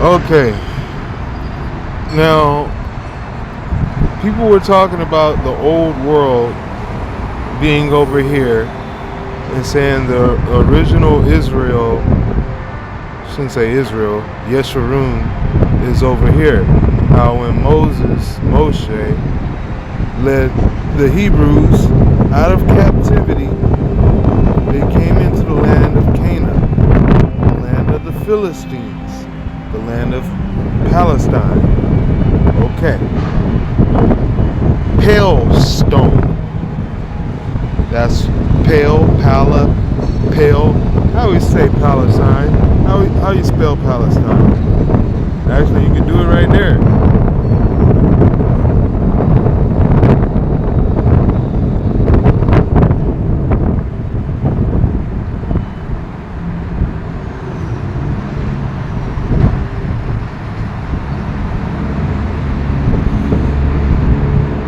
Okay. Now, people were talking about the old world being over here and saying the original Israel, shouldn't say Israel, Yeshurun is over here. How when Moshe, led the Hebrews out of captivity, they came into the land of Canaan, the land of the Philistines, the land of Palestine. Okay. Pale stone. That's pale. How we say Palestine? How you spell Palestine? Actually, you can do it right there.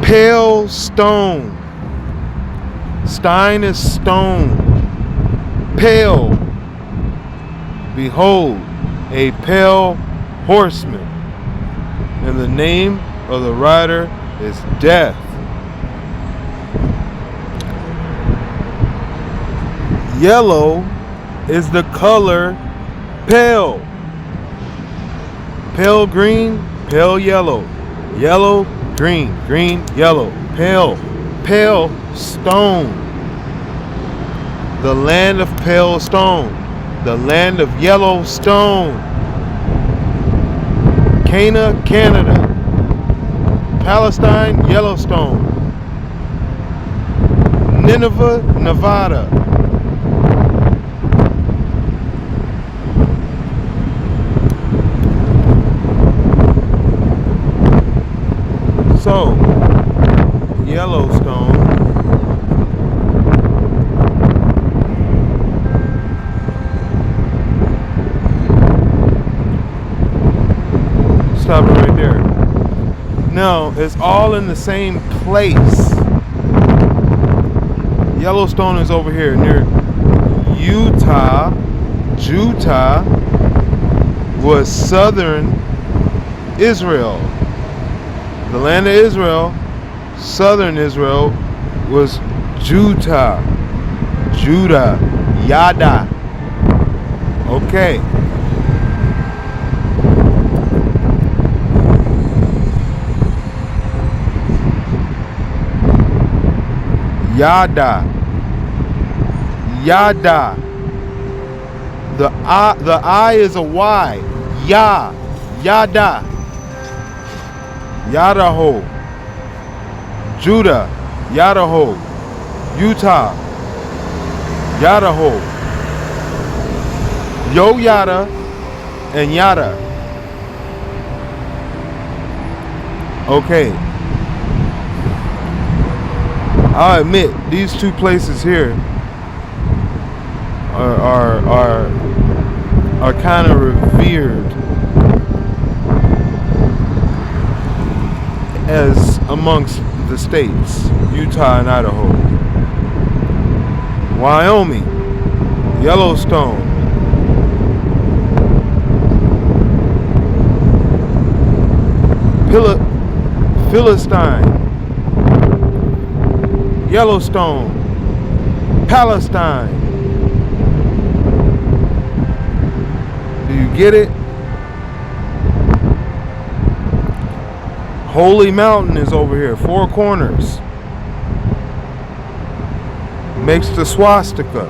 Pale stone. Stein is stone. Pale. Behold, a pale horseman. And the name of the rider is Death. Yellow is the color pale. Pale green, pale yellow. Yellow, green, green, yellow. Pale, pale stone. The land of pale stone. The land of yellow stone. Cana, Canada. Palestine, Yellowstone. Nineveh, Nevada. So, Yellowstone. Stop it right there. No, it's all in the same place. Yellowstone is over here near Utah. Utah was southern Israel. The land of Israel, southern Israel, was Judah. Judah. Yada. Okay. Yada. Yada. The I is a Y. Ya. Yada. Yadaho. Judah. Yadaho. Utah. Yadaho. Yo Yada and Yada. Okay. I'll admit these two places here are kind of revered as amongst the states, Utah and Idaho. Wyoming, Yellowstone, Philistine, Yellowstone, Palestine. Do you get it? Holy Mountain is over here, four corners. Makes the swastika.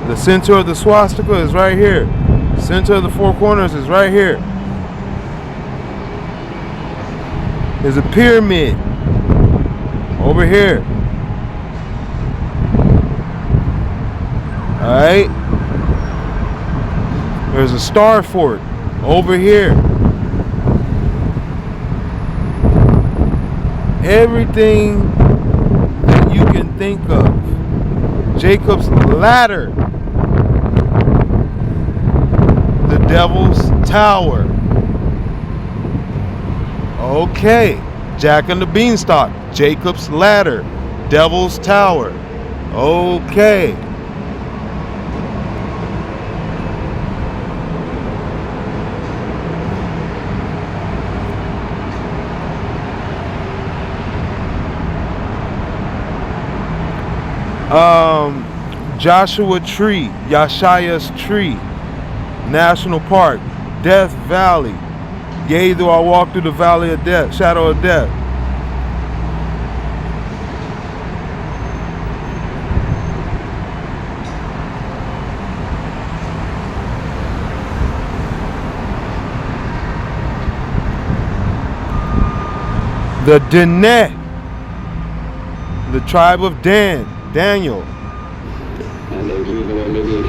The center of the swastika is right here. Center of the four corners is right here. There's a pyramid over here. Alright. There's a star fort over here. Everything that you can think of. Jacob's ladder. The Devil's Tower. Okay. Jack and the Beanstalk. Jacob's ladder. Devil's Tower. Okay. Joshua Tree, Yeshua's Tree National Park, Death Valley. Yea, though I walk through the valley of death, shadow of death. The Dineh, the tribe of Dan, Daniel. And they leave maybe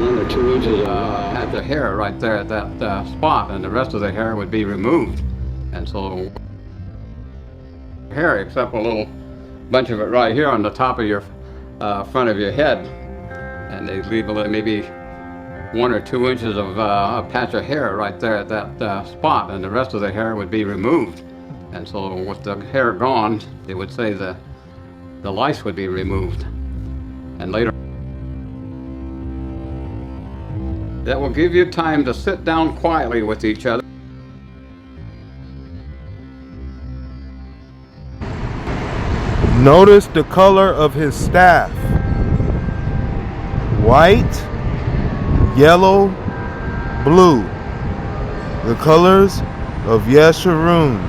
1 or 2 inches Had the hair right there at that spot, and the rest of the hair would be removed. And so, hair, except a little bunch of it right here on the top of your front of your head, and they leave maybe 1 or 2 inches of a patch of hair right there at that spot, and the rest of the hair would be removed. And so, with the hair gone, they would say the lice would be removed. And later, that will give you time to sit down quietly with each other. Notice the color of his staff. White, yellow, blue. The colors of Yeshurun.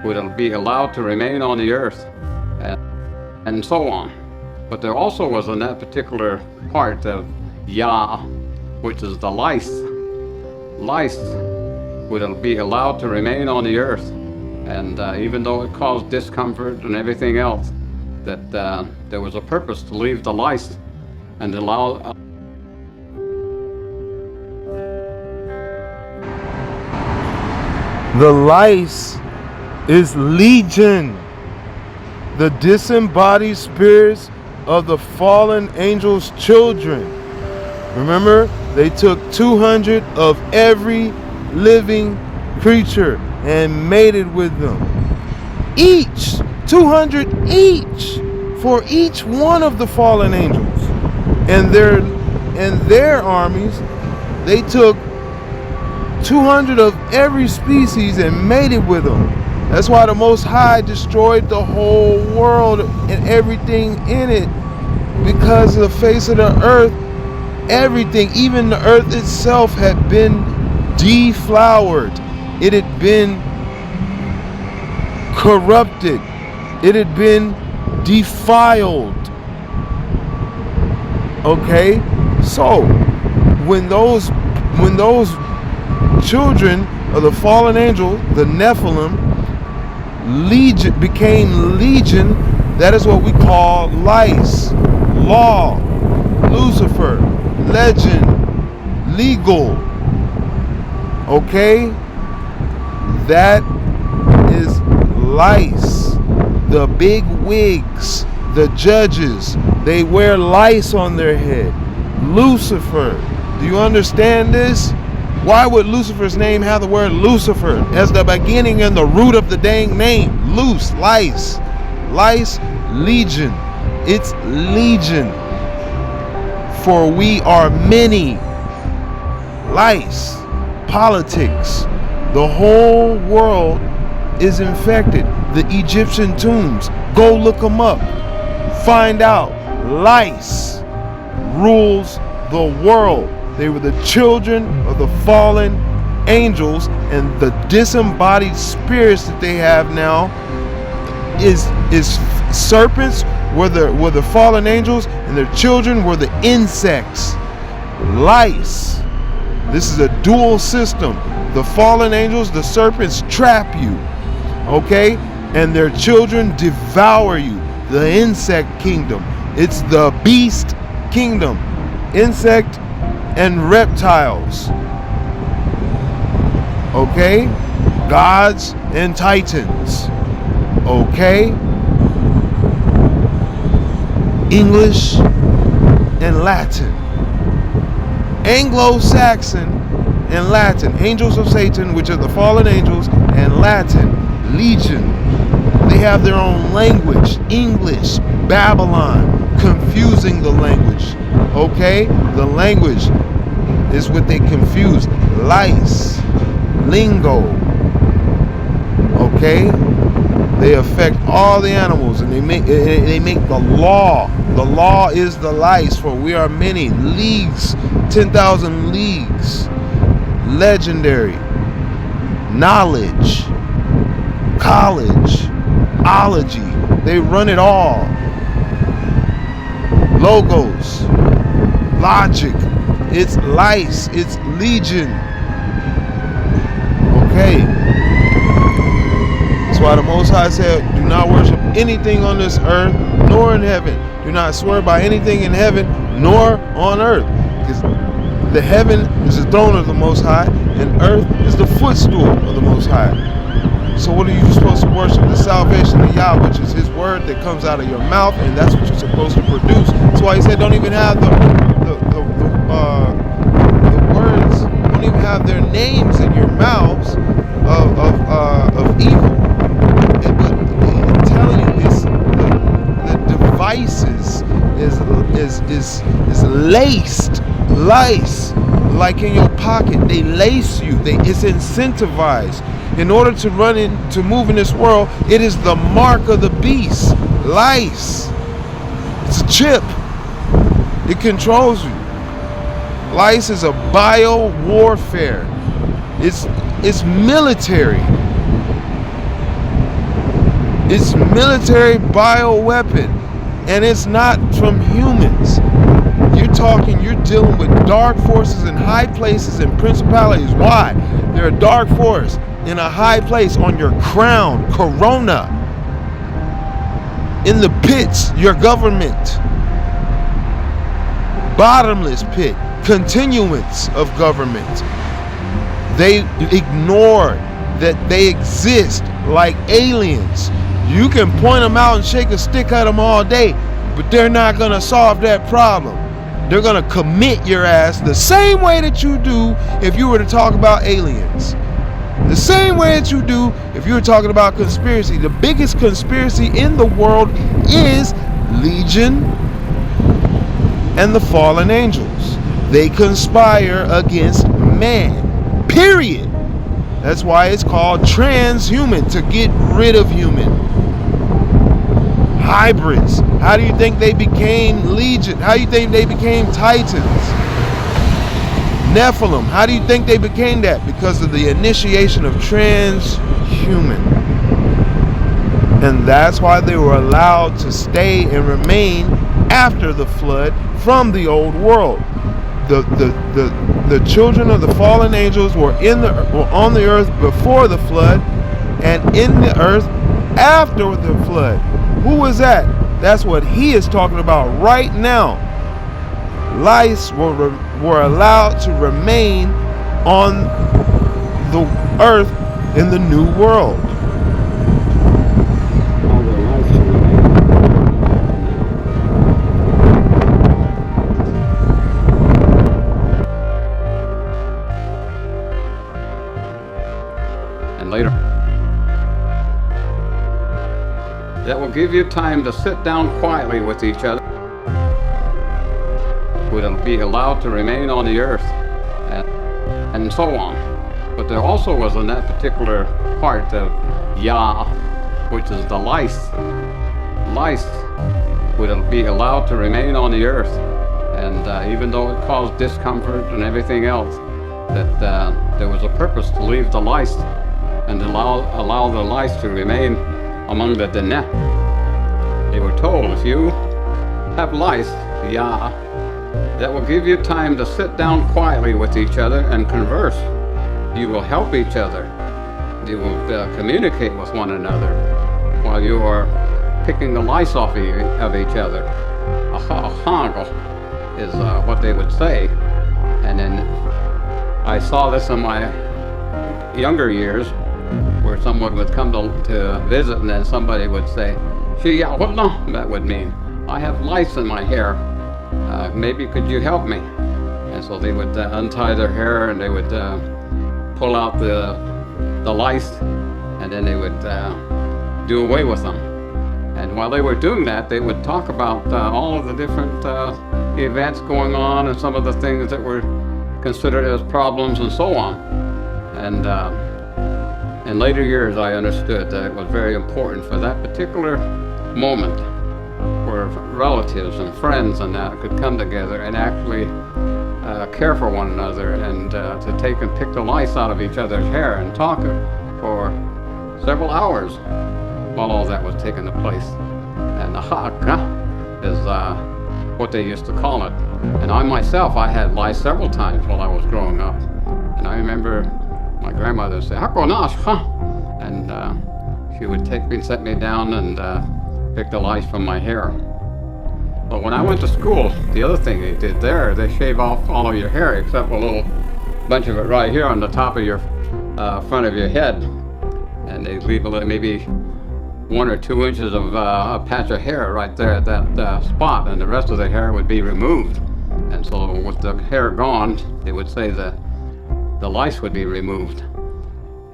Would be allowed to remain on the earth, and so on. But there also was in that particular part of Yah, which is the lice. Lice would be allowed to remain on the earth, and even though it caused discomfort and everything else, that there was a purpose to leave the lice and allow. The lice is legion, the disembodied spirits of the fallen angels' children. Remember, they took 200 of every living creature and mated with them. Each, 200 each, for each one of the fallen angels. And their armies, they took 200 of every species and mated with them. That's why the Most High destroyed the whole world and everything in it, because of the face of the earth, everything, even the earth itself, had been deflowered. It had been corrupted. It had been defiled. Okay? So, when those children of the fallen angel, the Nephilim, became legion, that is what we call lice, law, Lucifer, legend, legal. Okay? That is lice. The big wigs, the judges, they wear lice on their head. Lucifer. Do you understand this? Why would Lucifer's name have the word Lucifer as the beginning and the root of the dang name? Loose, lice. Lice, legion. It's legion. For we are many. Lice. Politics. The whole world is infected. The Egyptian tombs. Go look them up. Find out. Lice rules the world. They were the children of the fallen angels, and the disembodied spirits that they have now is serpents were the fallen angels, and their children were the insects. Lice. This is a dual system. The fallen angels, the serpents, trap you. Okay? And their children devour you. The insect kingdom. It's the beast kingdom. Insect and reptiles. Okay? Gods and titans. Okay? English and Latin. Anglo-Saxon and Latin. Angels of Satan, which are the fallen angels, and Latin, legion. They have their own language, English, Babylon, confusing the language. Okay? The language is what they confuse. Lice, lingo. Okay? They affect all the animals, and they make the law. The law is the lice, for we are many. Leagues, 10,000 leagues. Legendary. Knowledge. College. Ology. They run it all. Logos. Logic. It's lice. It's legion. Okay. That's why the Most High said, do not worship anything on this earth nor in heaven. Do not swear by anything in heaven nor on earth. Because the heaven is the throne of the Most High and earth is the footstool of the Most High. So what are you supposed to worship? The salvation of Yah, which is his word that comes out of your mouth, and that's what you're supposed to produce. That's why he said don't even have the words, don't even have their names in your mouths of evil. But I'm telling you, it's the devices is laced, lice, like in your pocket. They lace you. It's incentivized. In order to to move in this world, it is the mark of the beast. Lice. It's a chip. It controls you. Lice is a bio warfare. It's military. It's military bioweapon, and it's not from humans. You're dealing with dark forces in high places and principalities. Why? There are dark forces in a high place on your crown, corona. In the pits, your government. Bottomless pit, continuance of government. They ignore that they exist like aliens. You can point them out and shake a stick at them all day, but they're not going to solve that problem. They're going to commit your ass the same way that you do if you were to talk about aliens. The same way that you do if you were talking about conspiracy. The biggest conspiracy in the world is Legion and the fallen angels. They conspire against man. Period. That's why it's called transhuman, to get rid of human. Hybrids. How do you think they became Legion? How do you think they became Titans? Nephilim. How do you think they became that? Because of the initiation of transhuman. And that's why they were allowed to stay and remain after the flood from the old world. The children of the fallen angels were on the earth before the flood, and in the earth after the flood. Who was that? That's what he is talking about right now. Lice were allowed to remain on the earth in the new world. And later, that will give you time to sit down quietly with each other. Will be allowed to remain on the earth, and so on. But there also was in that particular part of Yah, which is the lice. Lice will be allowed to remain on the earth, and even though it caused discomfort and everything else, that there was a purpose to leave the lice and allow the lice to remain among the Dinah. They were told, if you have lice, Yah, that will give you time to sit down quietly with each other and converse. You will help each other. You will communicate with one another while you are picking the lice off of each other. A hoggle is what they would say. And then I saw this in my younger years, where someone would come to visit, and then somebody would say, what that would mean? I have lice in my hair. Maybe could you help me? And so they would untie their hair, and they would pull out the lice, and then they would do away with them. And while they were doing that, they would talk about all of the different events going on and some of the things that were considered as problems and so on. And in later years, I understood that it was very important for that particular moment where relatives and friends and that could come together and actually care for one another, and to take and pick the lice out of each other's hair and talk for several hours while all that was taking place. And the haka is what they used to call it. And I myself, I had lice several times while I was growing up. And I remember my grandmother would say, "Hako nash, huh?" And she would take me and set me down and pick the lice from my hair. But when I went to school, the other thing they did there, they shave off all of your hair except a little bunch of it right here on the top of your front of your head. And they leave a little, maybe 1 or 2 inches of a patch of hair right there at that spot, and the rest of the hair would be removed. And so with the hair gone, they would say that the lice would be removed.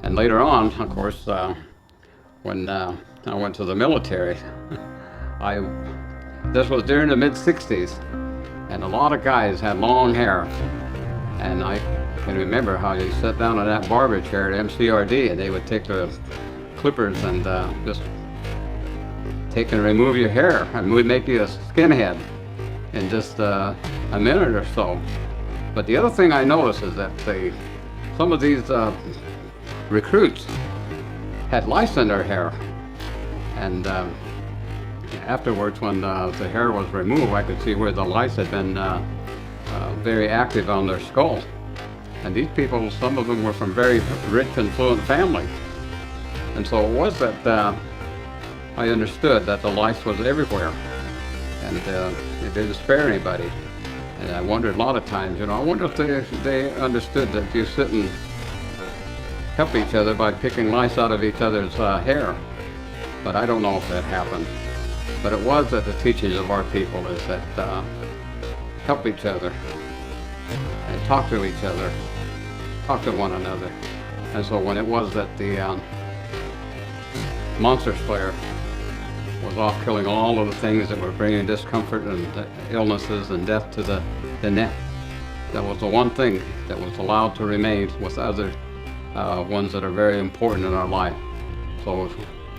And later on, of course, when I went to the military, this was during the mid-60s, and a lot of guys had long hair. And I can remember how you sat down in that barber chair at MCRD, and they would take the clippers and just take and remove your hair, and would make you a skinhead in just a minute or so. But the other thing I noticed is that some of these recruits had lice in their hair, and afterwards, when the hair was removed, I could see where the lice had been very active on their skull. And these people, some of them were from very rich and fluent families. And so it was that I understood that the lice was everywhere, and it didn't spare anybody. And I wondered a lot of times, I wonder if they understood that you sit and help each other by picking lice out of each other's hair. But I don't know if that happened. But it was that the teachings of our people is that help each other and talk to each other, talk to one another. And so when it was that the monster slayer was off killing all of the things that were bringing discomfort and illnesses and death to the net, that was the one thing that was allowed to remain with other ones that are very important in our life. So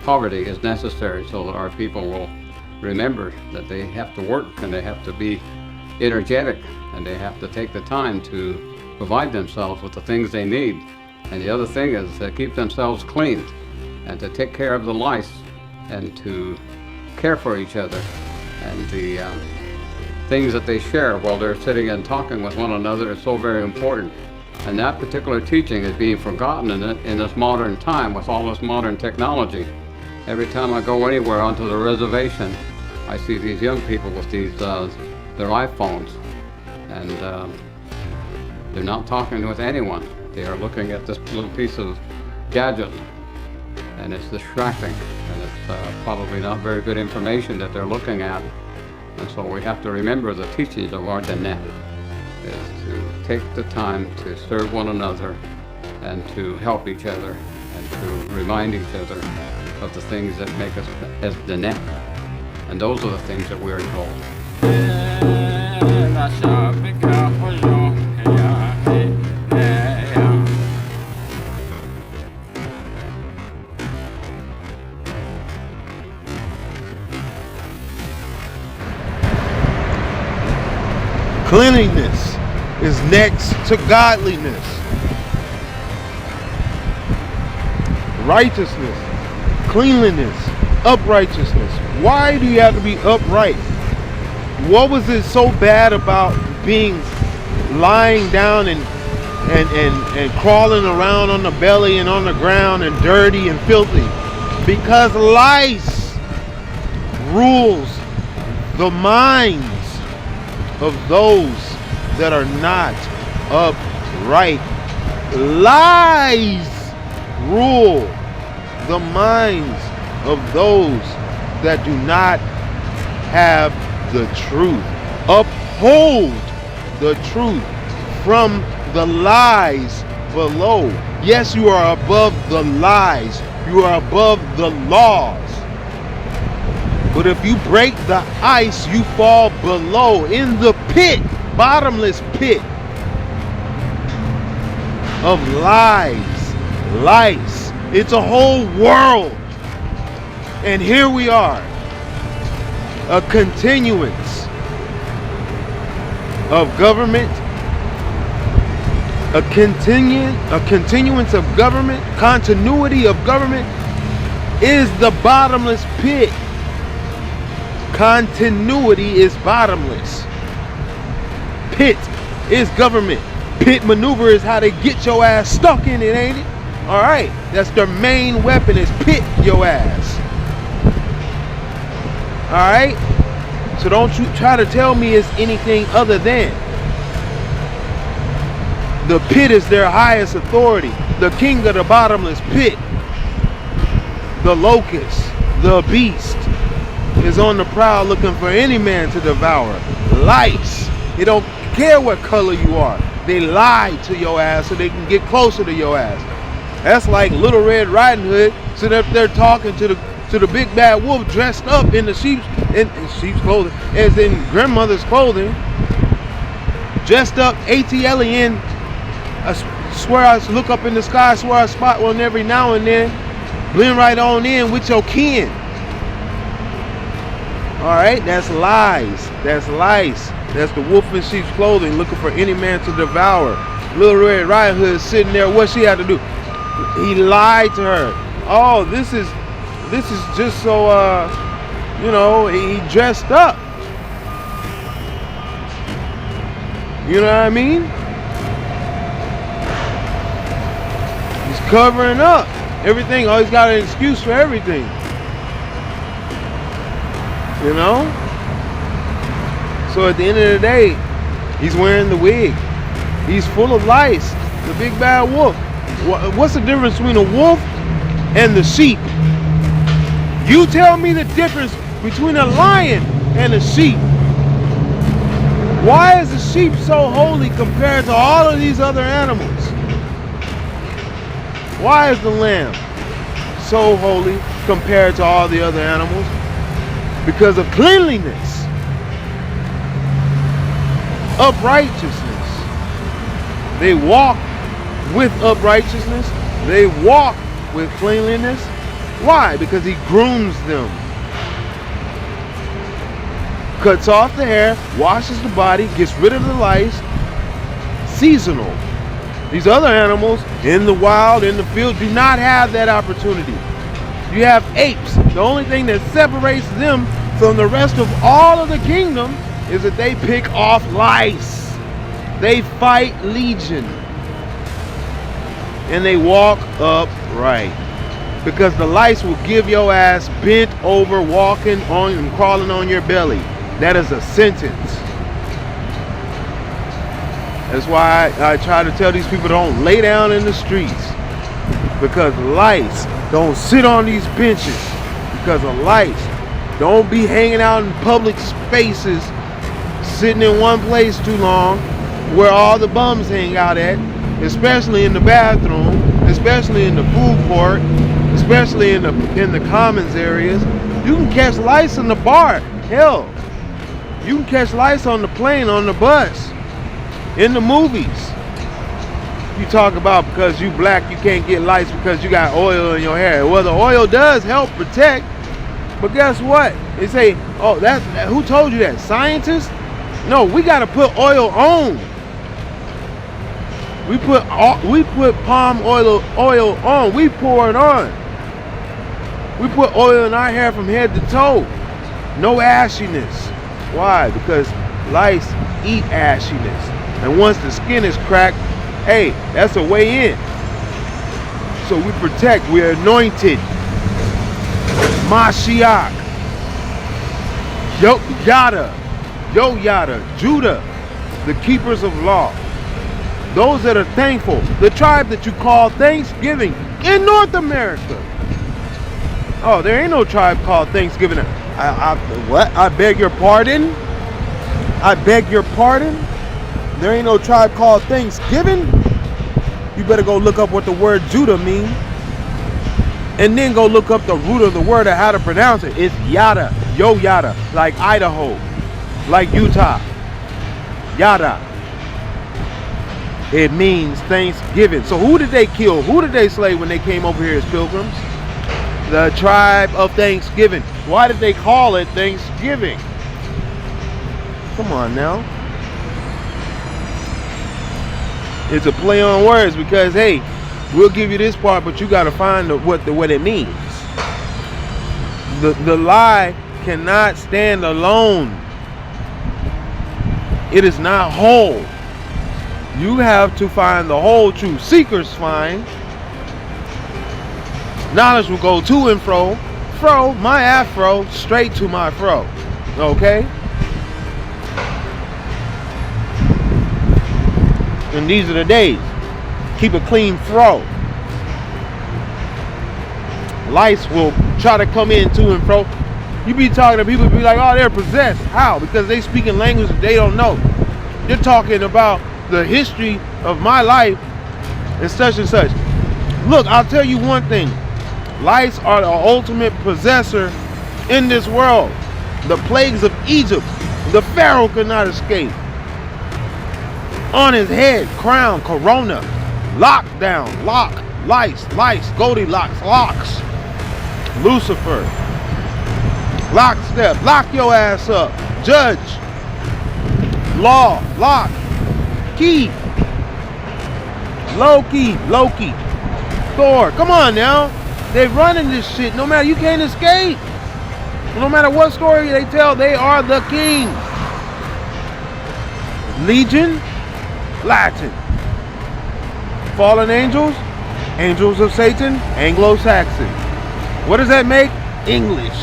poverty is necessary so that our people will remember that they have to work, and they have to be energetic, and they have to take the time to provide themselves with the things they need. And the other thing is to keep themselves clean, and to take care of the lice, and to care for each other, and the things that they share while they're sitting and talking with one another is so very important. And that particular teaching is being forgotten in this modern time with all this modern technology. Every time I go anywhere onto the reservation, I see these young people with these their iPhones, and they're not talking with anyone. They are looking at this little piece of gadget, and it's distracting, and it's probably not very good information that they're looking at. And so we have to remember the teachings of our Diné is to take the time to serve one another and to help each other and to remind each other of the things that make us as Diné. And those are the things that we're told. Cleanliness is next to godliness. Righteousness, cleanliness, uprightness. Why do you have to be upright? What was it so bad about being lying down and crawling around on the belly and on the ground and dirty and filthy? Because lice rules the minds of those that are not upright. Lies rule the minds of those that do not have the truth. Uphold the truth from the lies below. Yes, you are above the lies. You are above the laws. But if you break the ice, you fall below in the pit, bottomless pit of lies, lice. It's a whole world. And here we are, a continuance of government, a continuance of government, continuity of government is the bottomless pit. Continuity is bottomless. Pit is government. Pit maneuver is how they get your ass stuck in it, ain't it? All right, that's their main weapon, is pit your ass. All right, so don't you try to tell me it's anything other than. The pit is their highest authority. The king of the bottomless pit, the locust, the beast, is on the prowl looking for any man to devour. Lice. They don't care what color you are. They lie to your ass so they can get closer to your ass. That's like Little Red Riding Hood sitting up there talking to the big bad wolf dressed up in the sheep's clothing, as in grandmother's clothing, dressed up ATLing. I swear I look up in the sky, I swear I spot one every now and then, blend right on in with your kin. Alright, that's lies. That's lice. That's the wolf in sheep's clothing looking for any man to devour. Little Red Riding Hood sitting there, what she had to do? He lied to her. Oh, this is just so you know, he dressed up. You know what I mean? He's covering up everything. Oh, he's got an excuse for everything. You know? So at the end of the day, he's wearing the wig. He's full of lice. The big bad wolf. What's the difference between a wolf and the sheep? You tell me the difference between a lion and a sheep. Why is the sheep so holy compared to all of these other animals? Why is the lamb so holy compared to all the other animals? Because of cleanliness, uprightness. They walk with uprightness. They walk with cleanliness. Why? Because he grooms them. Cuts off the hair, washes the body, gets rid of the lice. Seasonal. These other animals in the wild, in the field, do not have that opportunity. You have apes. The only thing that separates them from the rest of all of the kingdom is that they pick off lice. They fight legion. And they walk upright. Because the lice will give your ass bent over, walking on and crawling on your belly. That is a sentence. That's why I try to tell these people don't lay down in the streets. Because lice don't sit on these benches. Because of lice. Don't be hanging out in public spaces, sitting in one place too long, where all the bums hang out at, especially in the bathroom, especially in the food court, especially in the commons areas. You can catch lice in the bar. Hell, you can catch lice on the plane, on the bus, in the movies. You talk about because you black, you can't get lice because you got oil in your hair. Well, the oil does help protect, but guess what? They say, oh, who told you that? Scientists? No, we got to put oil on. We put palm oil on. We pour it on. We put oil in our hair from head to toe. No ashiness. Why? Because lice eat ashiness. And once the skin is cracked, hey, that's a way in. So we protect. We're anointed. Mashiach. Yada, Judah, the keepers of law. Those that are thankful. The tribe that you call Thanksgiving in North America. Oh, there ain't no tribe called Thanksgiving. What? I beg your pardon? I beg your pardon? There ain't no tribe called Thanksgiving? You better go look up what the word Judah means. And then go look up the root of the word and how to pronounce it. It's Yada. Yo yada, like Idaho, like Utah. Yada. It means Thanksgiving. So who did they kill? Who did they slay when they came over here as pilgrims? The tribe of Thanksgiving. Why did they call it Thanksgiving? Come on now. It's a play on words because, hey, we'll give you this part, but you got to find what it means. The lie cannot stand alone. It is not whole. You have to find the whole truth. Seekers find. Knowledge will go to and fro. Fro, my afro, straight to my fro. Okay? And these are the days. Keep a clean fro. Lice will try to come in to and fro. You be talking to people, be like, oh, they're possessed. How? Because they speak in language that they don't know. You're talking about the history of my life and such and such. Look, I'll tell you one thing. Lice are the ultimate possessor in this world. The plagues of Egypt. The Pharaoh could not escape. On his head, crown, corona, lockdown, lock, lice, Goldilocks, locks, Lucifer, lockstep, lock your ass up, judge, law, lock, key, Loki, Thor. Come on now. They running this shit. No matter, you can't escape. No matter what story they tell, they are the king. Legion, Latin. Fallen angels, angels of Satan, Anglo-Saxon. What does that make? English.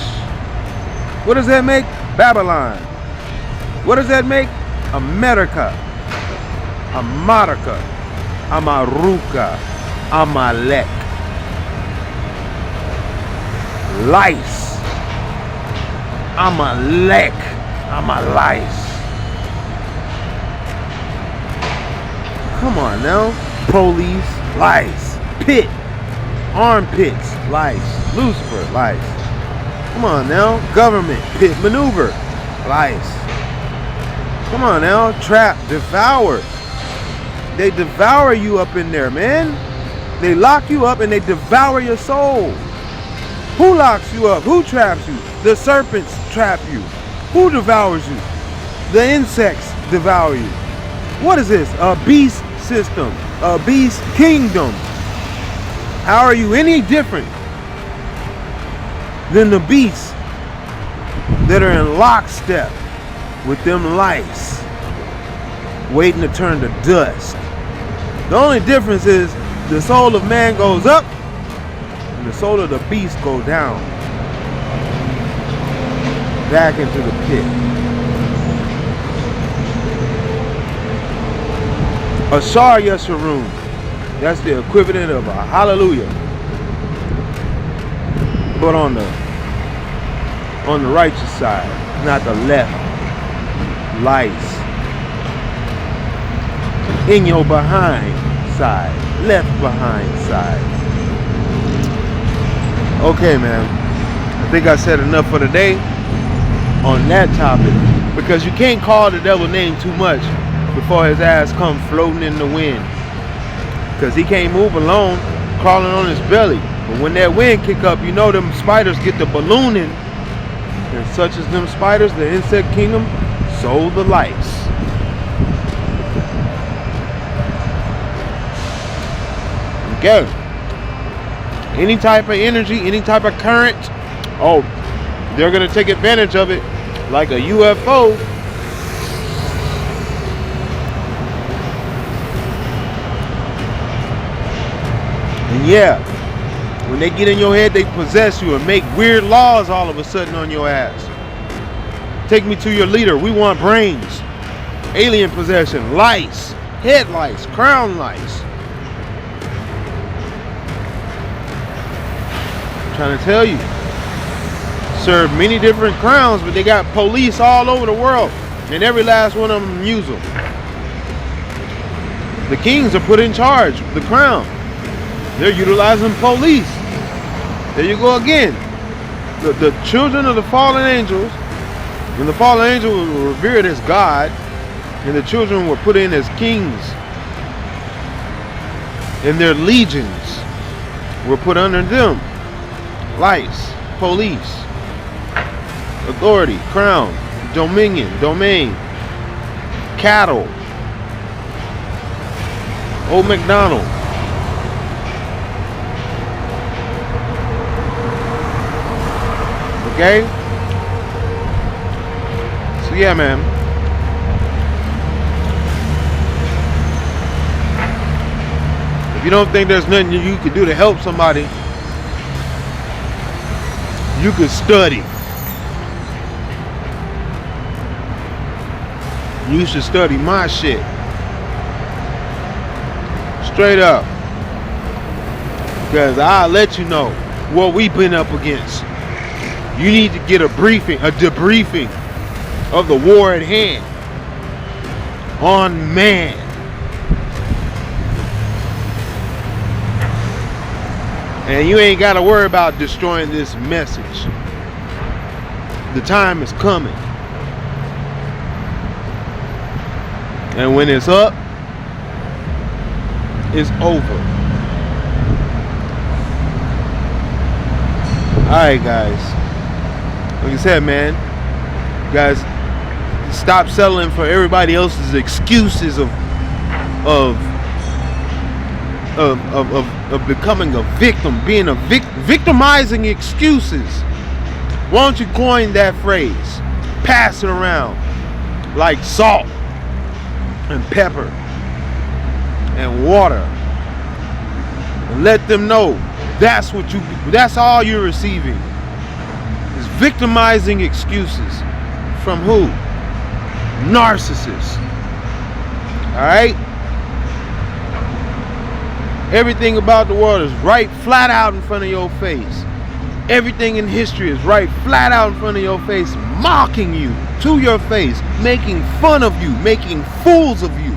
What does that make? Babylon. What does that make? America. America. Amaruka. Amalek. Lice. Amalek. Amalice. Come on now. Police, lice. Pit. Armpits, lice. Lucifer, lice. Come on now. Government, pit maneuver, lice. Come on now. Trap, devour. They devour you up in there, man. They lock you up and they devour your soul. Who locks you up? Who traps you? The serpents trap you. Who devours you? The insects devour you. What is this? A beast system. A beast kingdom. How are you any different than the beasts that are in lockstep with them lice, waiting to turn to dust? The only difference is the soul of man goes up and the soul of the beast goes down, back into the pit. Ashar Yesharum, that's the equivalent of a hallelujah, but on the righteous side, not the left. Lice. In your behind side, left behind side. Okay, man, I think I said enough for today on that topic, because you can't call the devil name too much before his ass come floating in the wind, because he can't move alone, crawling on his belly. But when that wind kick up, you know them spiders get the ballooning, and such as them spiders, the insect kingdom, so the lice. Okay. Any type of energy, any type of current, oh, they're gonna take advantage of it like a UFO. And yeah, when they get in your head, they possess you and make weird laws all of a sudden on your ass. Take me to your leader. We want brains. Alien possession. Lice. Head lice. Crown lice. I'm trying to tell you. Serve many different crowns, but they got police all over the world. And every last one of them use them. The kings are put in charge of the crown. They're utilizing police. There you go again. the children of the fallen angels, when the fallen angels were revered as God, and the children were put in as kings, and their legions were put under them. Lice, police, authority, crown, dominion, domain, cattle, Old MacDonald. Okay? So yeah, man. If you don't think there's nothing you can do to help somebody, you could study. You should study my shit. Straight up. Because I'll let you know what we've been up against. You need to get a debriefing of the war at hand on man. And you ain't got to worry about destroying this message. The time is coming. And when it's up, it's over. Alright, guys. Like I said, man, you guys, stop settling for everybody else's excuses of becoming a victim, being a victimizing excuses. Why don't you coin that phrase? Pass it around like salt and pepper and water, and let them know that's all you're receiving is victimizing excuses from who? Narcissists. Alright? Everything about the world is right flat out in front of your face. Everything in history is right flat out in front of your face, mocking you to your face, making fun of you, making fools of you.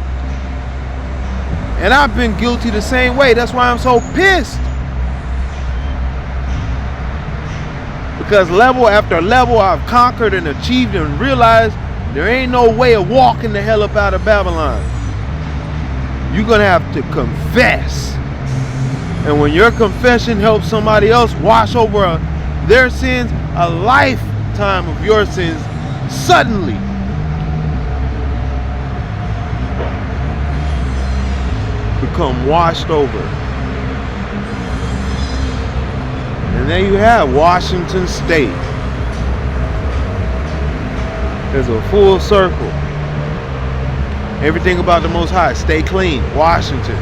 And I've been guilty the same way. That's why I'm so pissed. Because level after level I've conquered and achieved and realized there ain't no way of walking the hell up out of Babylon. You're going to have to confess. And when your confession helps somebody else wash over their sins, a lifetime of your sins suddenly become washed over. And there you have Washington State. There's a full circle. Everything about the Most High, stay clean. Washington.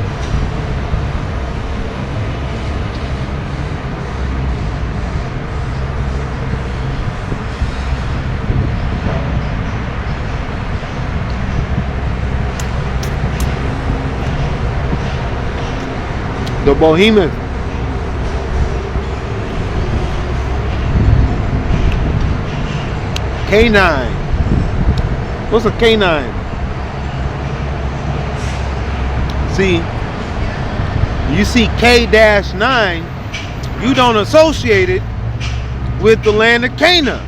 The Behemoth. K9. What's a K9? See, you see K-9, you don't associate it with the land of Canaan.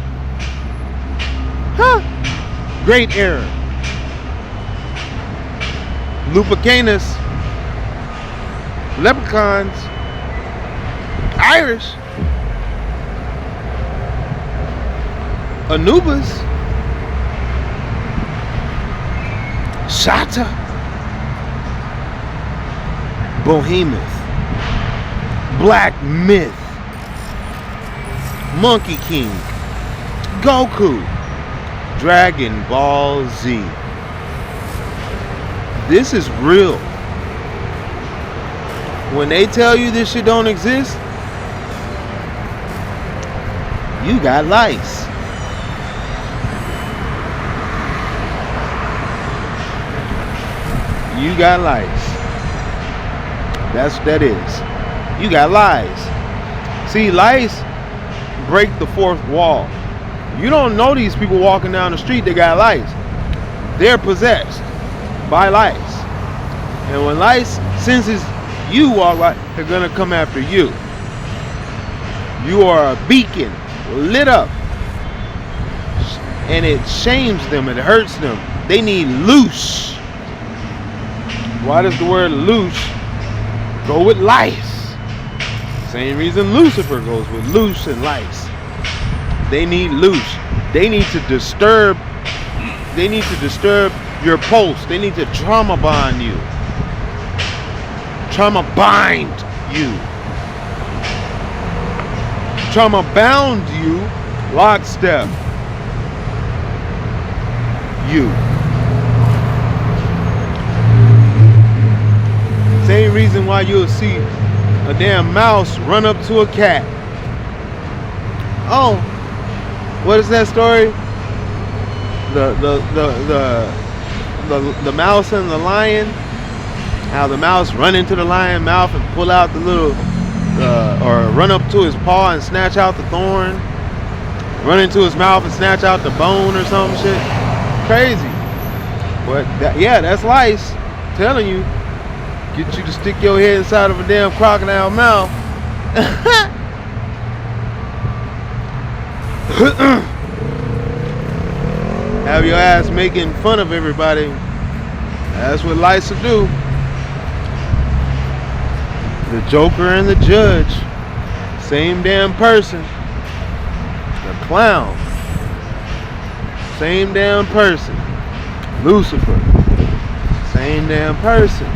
Huh? Great error. Lupicanus, leprechauns, Irish, Anubis, Shata, Behemoth, Black Myth, Monkey King, Goku, Dragon Ball Z. This is real. When they tell you this shit don't exist, you got lice. You got lice. That's what that is. You got lies. See, lice break the fourth wall. You don't know these people walking down the street, they got lice. They're possessed by lice. And when lice senses you walk by, they're gonna come after you. You are a beacon lit up. And it shames them, it hurts them. They need loose. Why does the word loose go with lice? Same reason Lucifer goes with loose and lice. They need loose. They need to disturb. They need to disturb your pulse. They need to trauma bond you. Trauma bind you. Trauma bound you, lockstep. You. Same reason why you'll see a damn mouse run up to a cat. Oh, what is that story? The mouse and the lion. How the mouse run into the lion mouth and pull out the little, or run up to his paw and snatch out the thorn. Run into his mouth and snatch out the bone or some shit. Crazy. But yeah, that's lice. I'm telling you. Get you to stick your head inside of a damn crocodile mouth. Have your ass making fun of everybody. That's what lice will do. The Joker and the judge, same damn person. The clown, same damn person. Lucifer, same damn person.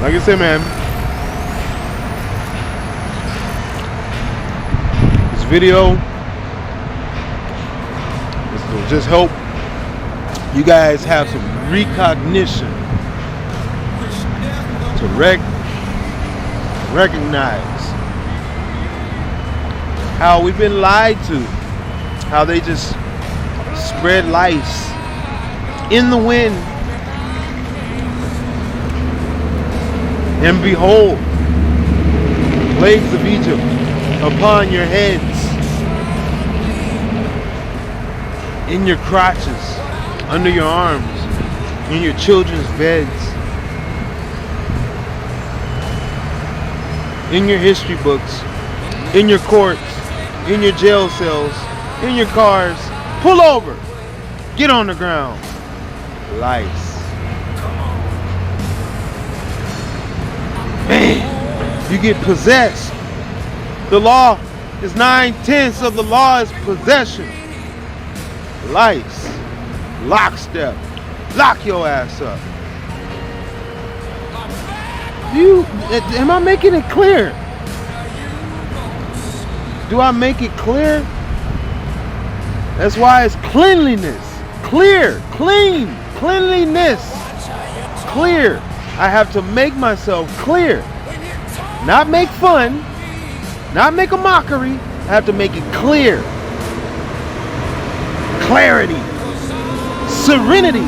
Like I said, man, this video will just help you guys have some recognition to recognize how we've been lied to, how they just spread lice in the wind. And behold, plagues of Egypt upon your heads, in your crotches, under your arms, in your children's beds, in your history books, in your courts, in your jail cells, in your cars. Pull over, get on the ground. Lice. Man, you get possessed. The law is 9/10 of the law is possession. Lice. Lockstep. Lock your ass up. Am I making it clear? Do I make it clear? That's why it's cleanliness. Clear. Clean. Cleanliness. Clear. I have to make myself clear. Not make fun. Not make a mockery. I have to make it clear. Clarity. Serenity.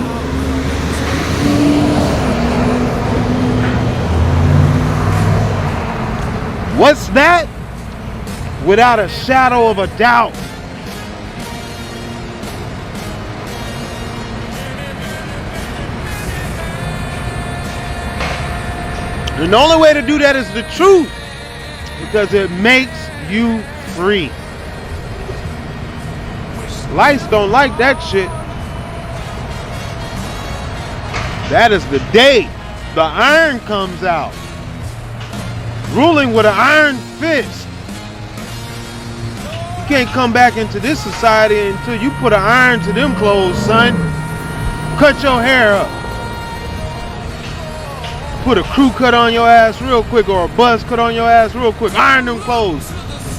What's that? Without a shadow of a doubt. And the only way to do that is the truth, because it makes you free. Lice don't like that shit. That is the day the iron comes out, ruling with an iron fist. You can't come back into this society until you put an iron to them clothes, son. Cut your hair up. Put a crew cut on your ass real quick, or a buzz cut on your ass real quick. Iron them clothes.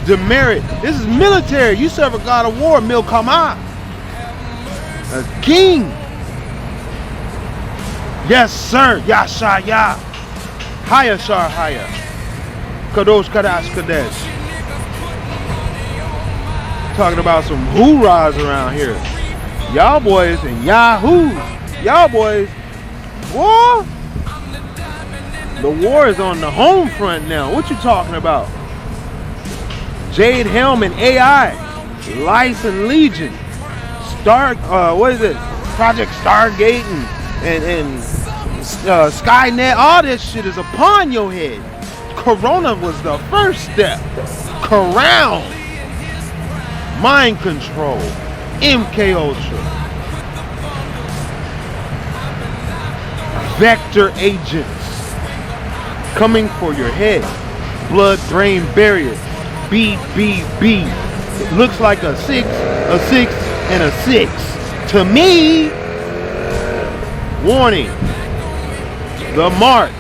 Demerit. This is military. You serve a god of war, Milkama. A king. Yes, sir. Yashaya. Haya Shar Haya. Kadosh Kadash Kadesh. Talking about some hoorahs around here. Y'all boys and yahoos. Y'all boys. War. The war is on the home front now. What you talking about? Jade Helm and AI. Lice and Legion. Stark, what is it? Project Stargate and Skynet, all this shit is upon your head. Corona was the first step. Corral, mind control, MK Ultra, vector agents coming for your head, blood-brain barrier, BBB. It looks like a 6, and a 6. To me, warning, the mark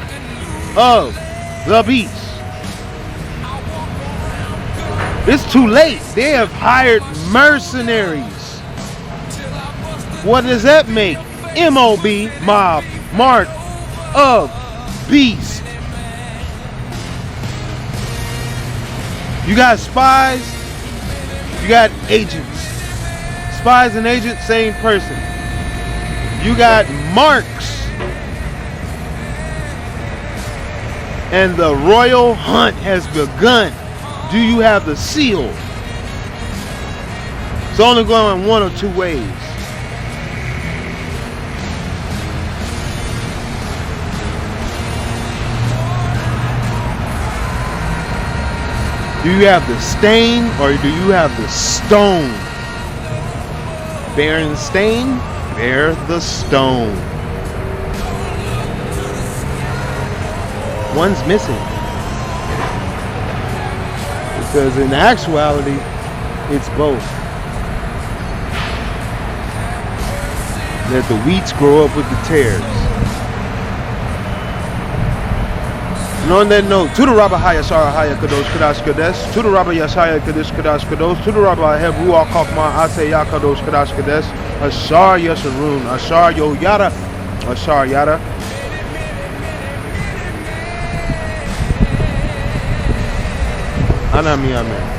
of the beast. It's too late. They have hired mercenaries. What does that make? MOB, mob, mark of beast. You got spies, you got agents. Spies and agents, same person. You got marks. And the royal hunt has begun. Do you have the seal? It's only going one or two ways. Do you have the stain or do you have the stone? Berenstain, bear the stone. One's missing. Because in actuality, it's both. Let the wheats grow up with the tares. And on that note, to the Rabbi Hayashara Haya Kadosh Kadash Kadesh, to the Rabbi Yashaya Kadosh Kadash Kadosh, to the Rabbi Heb Ruach Chokmah Aseh Ya Kadosh Kadash Kadesh, Ashar Yesharun, Ashar Yo Yada, Ashar Yada. Anami Amen.